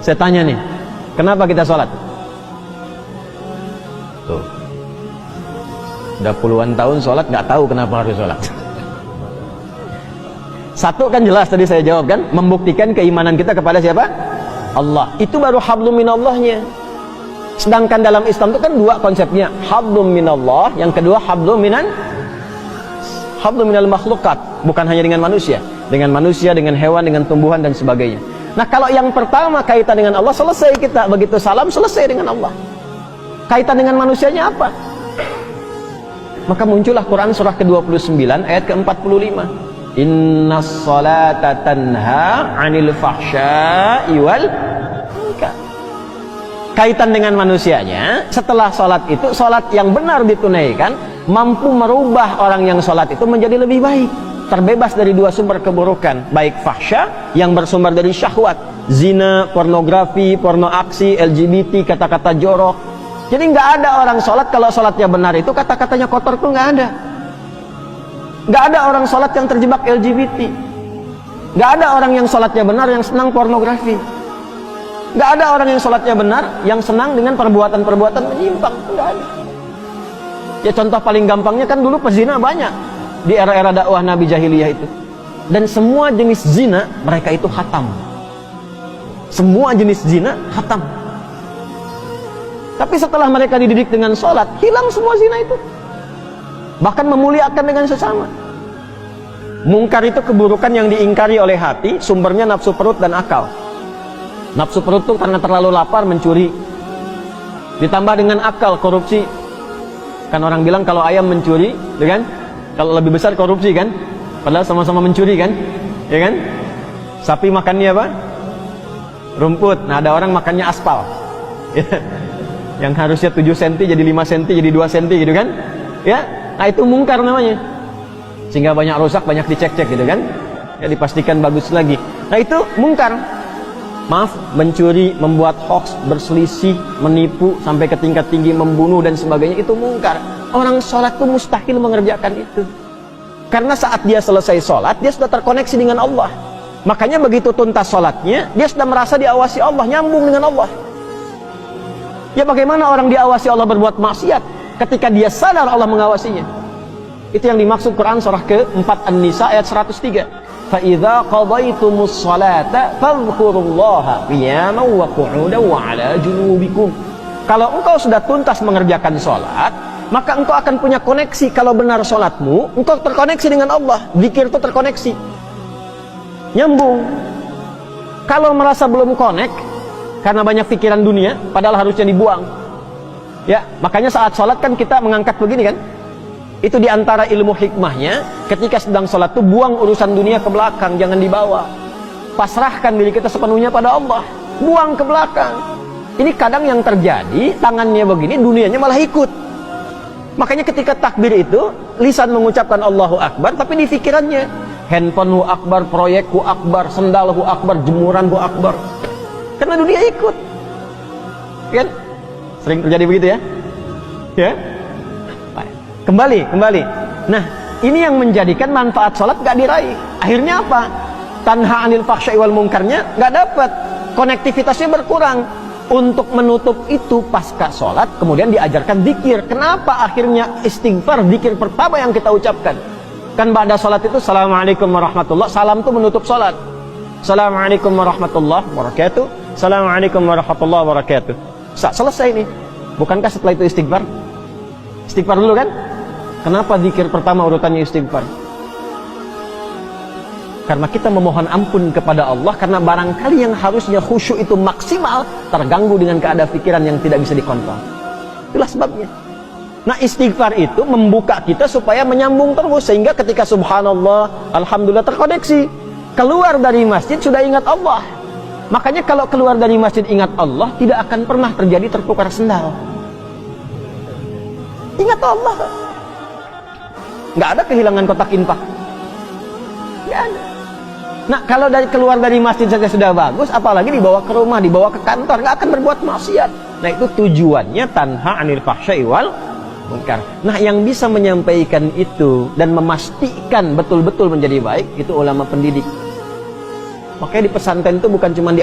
Saya tanya nih, kenapa kita sholat? Tuh, udah puluhan tahun sholat, nggak tahu kenapa harus sholat. Satu kan jelas tadi saya jawab kan, membuktikan keimanan kita kepada siapa? Allah. Itu baru hablum minallahnya. Sedangkan dalam Islam itu kan dua konsepnya, hablum minallah, yang kedua hablum minal makhlukat. Bukan hanya dengan manusia, dengan hewan, dengan tumbuhan dan sebagainya. Nah, kalau yang pertama kaitan dengan Allah, selesai kita. Begitu salam, selesai dengan Allah. Kaitan dengan manusianya apa? Maka muncullah Quran surah ke-29 ayat ke-45. Innas salata tanha 'anil fahsya'i wal munkar. Kaitan dengan manusianya, setelah sholat itu, sholat yang benar ditunaikan mampu merubah orang yang sholat itu menjadi lebih baik, terbebas dari dua sumber keburukan, baik fahsya yang bersumber dari syahwat, zina, pornografi, porno aksi, LGBT, kata-kata jorok. Jadi nggak ada orang sholat kalau sholatnya benar itu kata-katanya kotor tuh nggak ada. Nggak ada orang sholat yang terjebak LGBT. Nggak ada orang yang sholatnya benar yang senang pornografi. Nggak ada orang yang sholatnya benar yang senang dengan perbuatan-perbuatan menyimpang. Nggak ada. Ya contoh paling gampangnya kan dulu pezina banyak di era-era dakwah Nabi jahiliyah itu. Dan semua jenis zina mereka itu khatam. Semua jenis zina khatam. Tapi setelah mereka dididik dengan sholat, hilang semua zina itu. Bahkan memuliakan dengan sesama. Mungkar itu keburukan yang diingkari oleh hati, sumbernya nafsu perut dan akal. Nafsu perut itu karena terlalu lapar mencuri. Ditambah dengan akal, korupsi. Kan orang bilang kalau ayam mencuri, ya kan? Kalau lebih besar korupsi kan? Padahal sama-sama mencuri kan? Ya kan? Sapi makannya apa? Rumput. Nah, ada orang makannya aspal. Yang harusnya 7 cm jadi 5 cm jadi 2 cm gitu kan? Ya? Nah, itu mungkar namanya. Sehingga banyak rusak, banyak dicek-cek gitu kan? Ya, dipastikan bagus lagi. Nah, itu mungkar. Maaf, mencuri, membuat hoax, berselisih, menipu sampai ke tingkat tinggi, membunuh dan sebagainya, itu mungkar. Orang sholat itu mustahil mengerjakan itu. Karena saat dia selesai sholat, dia sudah terkoneksi dengan Allah. Makanya begitu tuntas sholatnya, dia sudah merasa diawasi Allah, nyambung dengan Allah. Ya bagaimana orang diawasi Allah berbuat maksiat ketika dia sadar Allah mengawasinya? Itu yang dimaksud Quran surah ke-4 An-Nisa ayat 103. فَإِذَا قَضَيْتُمُ الصَّلَاةَ فَاذْكُرُوا اللَّهَ قِيَامًا وَقُعُودًا وَعَلَى جُنُوبِكُمْ. Kalau engkau sudah tuntas mengerjakan sholat, maka engkau akan punya koneksi. Kalau benar sholatmu, engkau terkoneksi dengan Allah. Zikir itu terkoneksi, nyambung. Kalau merasa belum connect karena banyak pikiran dunia, padahal harusnya dibuang. Ya, makanya saat sholat kan kita mengangkat begini kan? Itu diantara ilmu hikmahnya, ketika sedang sholat tuh buang urusan dunia ke belakang, jangan dibawa. Pasrahkan diri kita sepenuhnya pada Allah, buang ke belakang. Ini kadang yang terjadi, tangannya begini, dunianya malah ikut. Makanya ketika takbir itu, lisan mengucapkan Allahu Akbar, tapi di pikirannya, handphonemu akbar, proyekku akbar, sendalku akbar, jemuranku akbar. Karena dunia ikut. Kan? Sering terjadi begitu ya? Ya? Kembali. Nah, ini yang menjadikan manfaat sholat gak diraih. Akhirnya apa? Tanha anil fahsya'i wal munkarnya gak dapat. Konektivitasnya berkurang. Untuk menutup itu pasca sholat, kemudian diajarkan zikir. Kenapa akhirnya istighfar, zikir pertama yang kita ucapkan? Kan pada sholat itu, Assalamualaikum warahmatullah. Salam itu menutup sholat. Assalamualaikum warahmatullahi wabarakatuh. Assalamualaikum warahmatullahi wabarakatuh. Selesai nih. Bukankah setelah itu istighfar? Istighfar dulu kan? Kenapa zikir pertama urutannya istighfar? Karena kita memohon ampun kepada Allah, karena barangkali yang harusnya khusyuk itu maksimal terganggu dengan keadaan pikiran yang tidak bisa dikontrol. Itulah sebabnya. Nah, istighfar itu membuka kita supaya menyambung terus, sehingga ketika subhanallah, alhamdulillah terkoneksi. Keluar dari masjid sudah ingat Allah. Makanya kalau keluar dari masjid ingat Allah, tidak akan pernah terjadi tertukar sendal. Ingat Allah. Nggak ada kehilangan kotak infak. Nggak ada. Nah, kalau keluar dari masjid saja sudah bagus, apalagi dibawa ke rumah, dibawa ke kantor, nggak akan berbuat maksiat. Nah, itu tujuannya tanha anil fahsya'i wal munkar. Nah, yang bisa menyampaikan itu dan memastikan betul-betul menjadi baik, itu ulama pendidik. Makanya di pesantren itu bukan cuma di